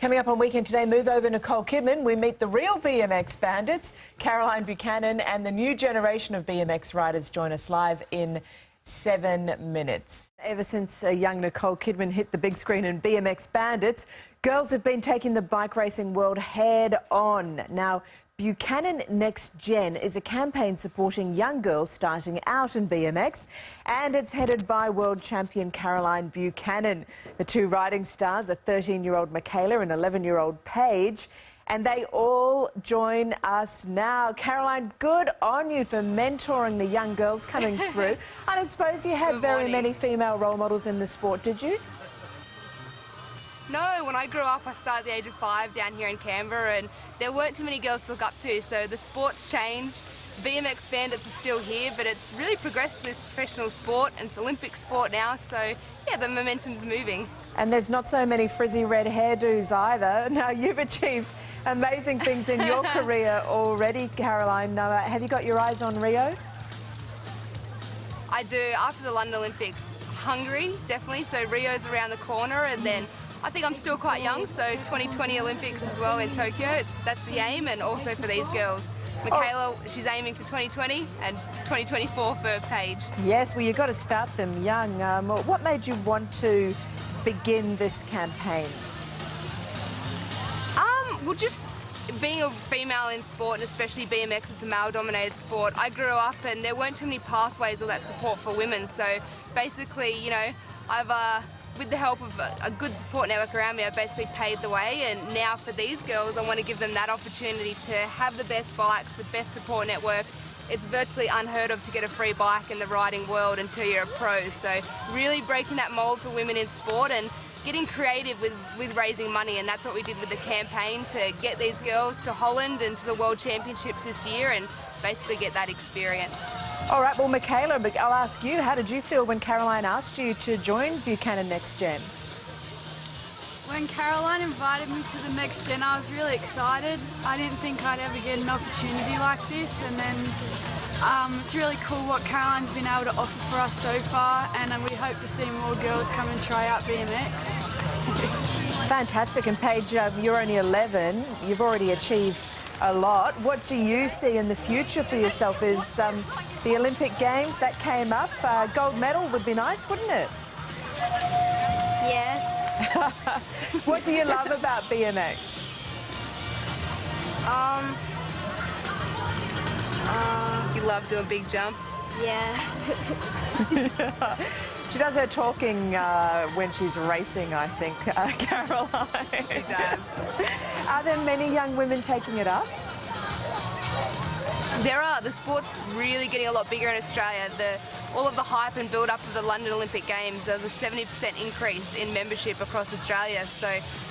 Coming up on Weekend Today, move over Nicole Kidman. We meet the real BMX Bandits, Caroline Buchanan, and the new generation of BMX riders join us live in 7 minutes. Ever since young Nicole Kidman hit the big screen in BMX Bandits, girls have been taking the bike racing world head on. Now, Buchanan Next Gen is a campaign supporting young girls starting out in BMX, and it's headed by world champion Caroline Buchanan. The two riding stars are 13-year-old Mikayla and 11-year-old Paige, and they all join us now. Caroline, good on you for mentoring the young girls coming through. I don't suppose you had very many female role models in the sport, did you? No, when I grew up, I started at the age of 5 down here in Canberra, and there weren't too many girls to look up to, so the sport's changed. BMX Bandits are still here, but it's really progressed to this professional sport, and it's Olympic sport now, so yeah, the momentum's moving. And there's not so many frizzy red hairdos either. Now, you've achieved amazing things in your career already, Caroline. Have you got your eyes on Rio? I do. After the London Olympics, Hungary, definitely, so Rio's around the corner, and then I think I'm still quite young, so 2020 Olympics as well in Tokyo, that's the aim, and also for these girls. Mikayla, she's aiming for 2020 and 2024 for Paige. Yes, well, you've got to start them young. What made you want to begin this campaign? Well, just being a female in sport, and especially BMX, it's a male-dominated sport. I grew up and there weren't too many pathways or that support for women, so basically, you know, I've with the help of a good support network around me, I've basically paved the way, and now for these girls, I want to give them that opportunity to have the best bikes, the best support network. It's virtually unheard of to get a free bike in the riding world until you're a pro, so really breaking that mould for women in sport and getting creative with raising money, and that's what we did with the campaign to get these girls to Holland and to the World Championships this year and basically get that experience. All right, well, Mikayla, I'll ask you, how did you feel when Caroline asked you to join Buchanan Next Gen? When Caroline invited me to the Next Gen, I was really excited. I didn't think I'd ever get an opportunity like this, and then it's really cool what Caroline's been able to offer for us so far, and we hope to see more girls come and try out BMX. Fantastic, and Paige, you're only 11, you've already achieved a lot. What do you see in the future for yourself? Is the Olympic Games, that came up, gold medal would be nice, wouldn't it? Yes. What do you love about BMX? You love doing big jumps? Yeah. She does her talking when she's racing, I think, Caroline. She does. Are there many young women taking it up? There are. The sport's really getting a lot bigger in Australia. All of the hype and build-up of the London Olympic Games, there's a 70% increase in membership across Australia. So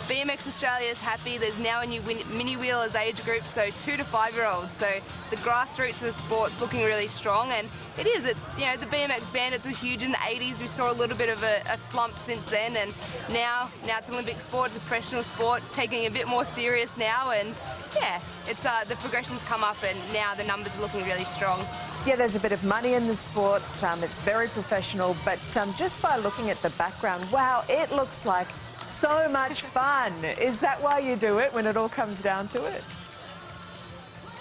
BMX Australia is happy. There's now a new mini wheelers age group, so 2 to 5-year-olds. So the grassroots of the sport's looking really strong, and it's, you know, the BMX Bandits were huge in the 80s. We saw a little bit of a slump since then, and now it's an Olympic sport, it's a professional sport, taking it a bit more serious now, and yeah, it's the progression's come up, and now the numbers are looking really strong. Yeah, there's a bit of money in the sport. It's very professional, but just by looking at the background, wow, it looks like so much fun. Is that why you do it when it all comes down to it?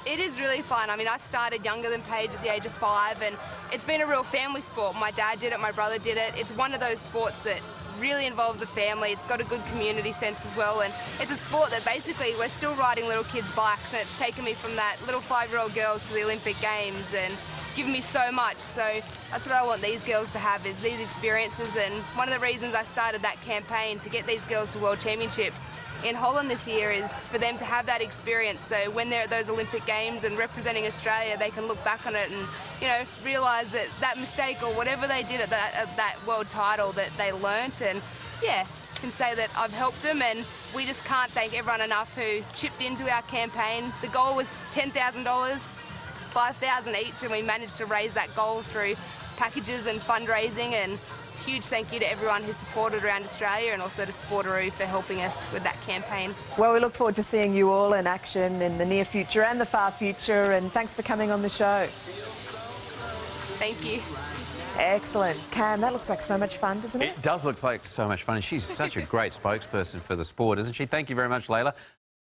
It is really fun. I mean, I started younger than Paige at the age of 5, and it's been a real family sport. My dad did it, my brother did it. It's one of those sports that really involves a family. It's got a good community sense as well, and it's a sport that basically we're still riding little kids' bikes, and it's taken me from that little 5-year-old girl to the Olympic Games and given me so much. So that's what I want these girls to have, is these experiences, and one of the reasons I started that campaign to get these girls to World Championships in Holland this year is for them to have that experience, so when they're at those Olympic Games and representing Australia, they can look back on it and, you know, realise that mistake or whatever they did at that world title that they learnt, and yeah, can say that I've helped them, and we just can't thank everyone enough who chipped into our campaign. The goal was $10,000, $5,000 each, and we managed to raise that goal through packages and fundraising, and huge thank you to everyone who supported around Australia, and also to Sportaroo for helping us with that campaign. Well, we look forward to seeing you all in action in the near future and the far future, and thanks for coming on the show. Thank you. Excellent. Cam, that looks like so much fun, doesn't it? It does look like so much fun, and she's such a great spokesperson for the sport, isn't she? Thank you very much, Layla.